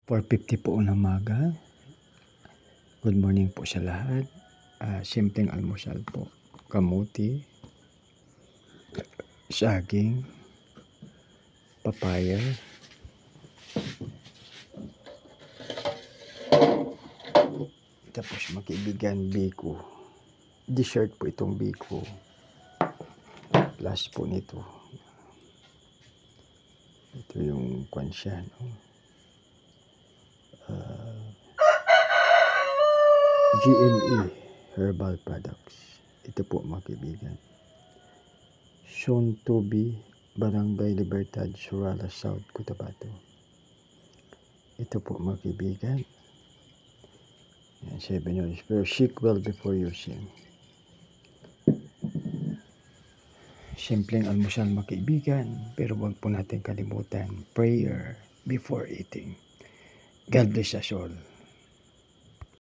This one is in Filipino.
4:50 po ng umaga. Good morning po sa lahat. Simpleng almusal po. Kamuti, saging, papaya, tapos mga kaibigan, biko. Dessert po itong biko. Plus po nito. Ito yung kwansya, no? GME Herbal Products. Ito po mga kaibigan. Son Toby, Barangay Libertad, Surala South, Cotabato. Ito po mga kaibigan. 7 years. Pero shake well before using. Simpleng almusal mga kaibigan. Pero wag po natin kalimutan. Prayer before eating. God bless us all.